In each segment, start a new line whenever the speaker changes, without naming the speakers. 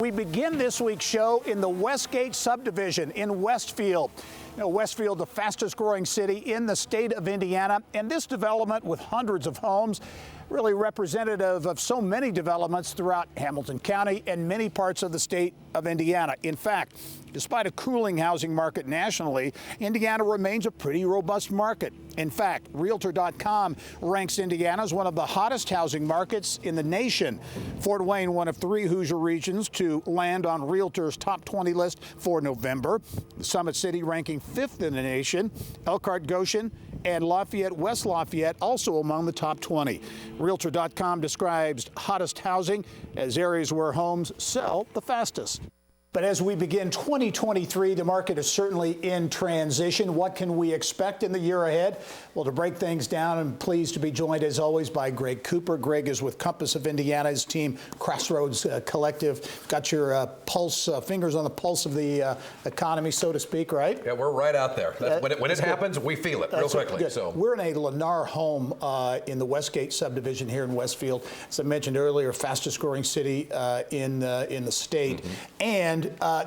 We begin this week's show in the Westgate subdivision in Westfield. Westfield, the fastest growing city in the state of Indiana, and this development with hundreds of homes, really representative of so many developments throughout Hamilton County and many parts of the state of Indiana. In fact, despite a cooling housing market nationally, Indiana remains a pretty robust market. In fact, Realtor.com ranks Indiana as one of the hottest housing markets in the nation. Fort Wayne, one of 3 Hoosier regions to land on Realtor's top 20 list for November. The Summit City ranking 5th in the nation. Elkhart, Goshen, and Lafayette, West Lafayette also among the top 20. Realtor.com describes hottest housing as areas where homes sell the fastest. But as we begin 2023, the market is certainly in transition. What can we expect in the year ahead? Well, to break things down, I'm pleased to be joined, as always, by Greg Cooper. Greg is with Compass of Indiana's team, Crossroads Collective. Got your pulse, fingers on the pulse of the economy, so to speak, right?
Yeah, we're right out there. When it happens, we feel it real quickly. So
we're in a Lennar home in the Westgate subdivision here in Westfield. As I mentioned earlier, fastest growing city in the state. And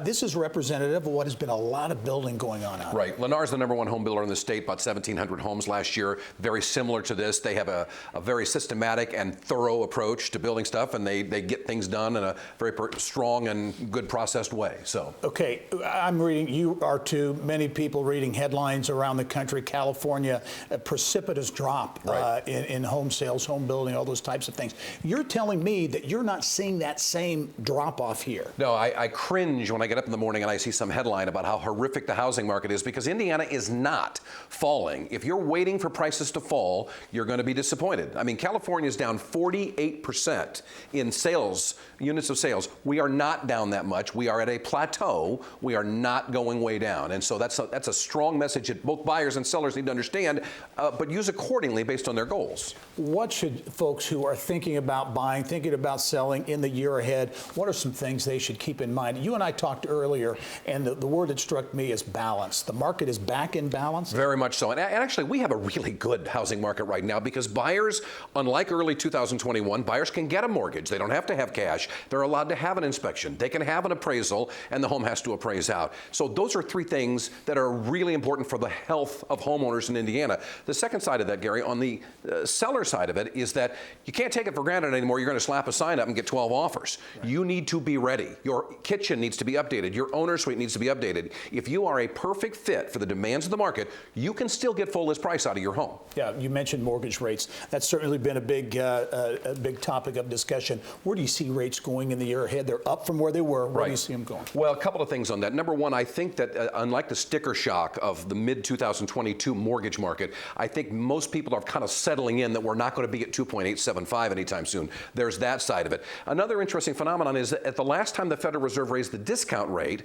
this is representative of what has been a lot of building going on out
right. Lennar's the #1 home builder in the state, about 1,700 homes last year. Very similar to this. They have a very systematic and thorough approach to building stuff, and they get things done in a very strong and good processed way. So
okay, I'm reading, you are too, many people reading headlines around the country. California, a precipitous drop in home sales, home building, all those types of things. You're telling me that you're not seeing that same drop off here?
No, I cringe when I get up in the morning and I see some headline about how horrific the housing market is, because Indiana is not falling. If you're waiting for prices to fall, you're going to be disappointed. I mean, California is down 48% in sales, units of sales. We are not down that much. We are at a plateau. We are not going way down. And so that's a strong message that both buyers and sellers need to understand, but use accordingly based on their goals.
What should folks who are thinking about buying, thinking about selling in the year ahead, what are some things they should keep in mind? You and I talked earlier, and the word that struck me is balance. The market is back in balance?
Very much so. And actually, we have a really good housing market right now because buyers, unlike early 2021, buyers can get a mortgage. They don't have to have cash. They're allowed to have an inspection. They can have an appraisal, and the home has to appraise out. So those are 3 things that are really important for the health of homeowners in Indiana. The second side of that, Gary, on the seller side of it, is that you can't take it for granted anymore. You're going to slap a sign up and get 12 offers. Right. You need to be ready. Your kitchen needs to be updated. Your owner suite needs to be updated. If you are a perfect fit for the demands of the market, you can still get full list price out of your home.
Yeah, you mentioned mortgage rates. That's certainly been a big topic of discussion. Where do you see rates going in the year ahead? They're up from where they were. Where do you see them going?
Well, a couple of things on that. Number one, I think that unlike the sticker shock of the mid-2022 mortgage market, I think most people are kind of settling in that we're not going to be at 2.875 anytime soon. There's that side of it. Another interesting phenomenon is that at the last time the Federal Reserve raised the discount rate,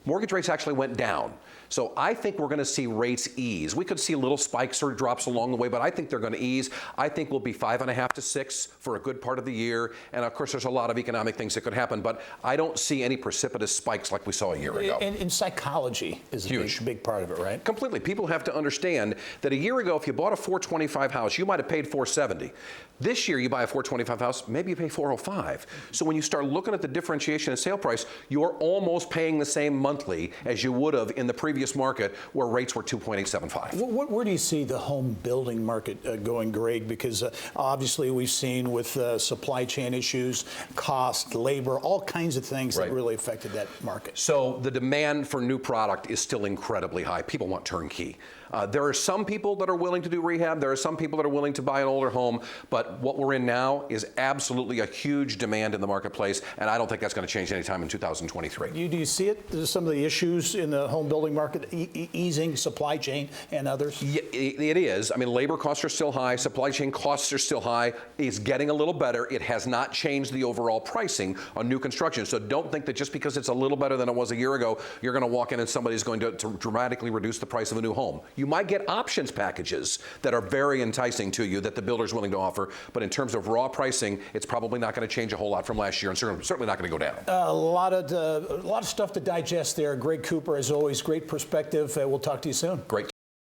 mortgage rates actually went down. So I think we're going to see rates ease. We could see little spikes or drops along the way, but I think they're going to ease. I think we'll be 5.5 to 6 for a good part of the year. And of course, there's a lot of economic things that could happen, but I don't see any precipitous spikes like we saw a year ago.
And psychology is a big part of it, right?
Completely. People have to understand that a year ago, if you bought a 425 house, you might have paid 470. This year, you buy a 425 house, maybe you pay 405. So when you start looking at the differentiation in sale price, you're almost paying the same monthly as you would have in the previous market where rates were 2.875.
Where do you see the home building market going, Greg? Because obviously we've seen with supply chain issues, cost, labor, all kinds of things that really affected that market.
So the demand for new product is still incredibly high. People want turnkey. There are some people that are willing to do rehab. There are some people that are willing to buy an older home. But what we're in now is absolutely a huge demand in the marketplace, and I don't think that's going to change anytime in 2023.
Do you see it? There's some of the issues in the home building market, easing supply chain and others?
Yeah, it is. I mean, labor costs are still high. Supply chain costs are still high. It's getting a little better. It has not changed the overall pricing on new construction. So don't think that just because it's a little better than it was a year ago, you're going to walk in and somebody's going to dramatically reduce the price of a new home. You might get options packages that are very enticing to you that the builder's willing to offer, but in terms of raw pricing, it's probably not going to change a whole lot from last year, and certainly not going to go down.
A lot of stuff to digest there. Greg Cooper, as always, great perspective. We'll talk to you soon.
Great.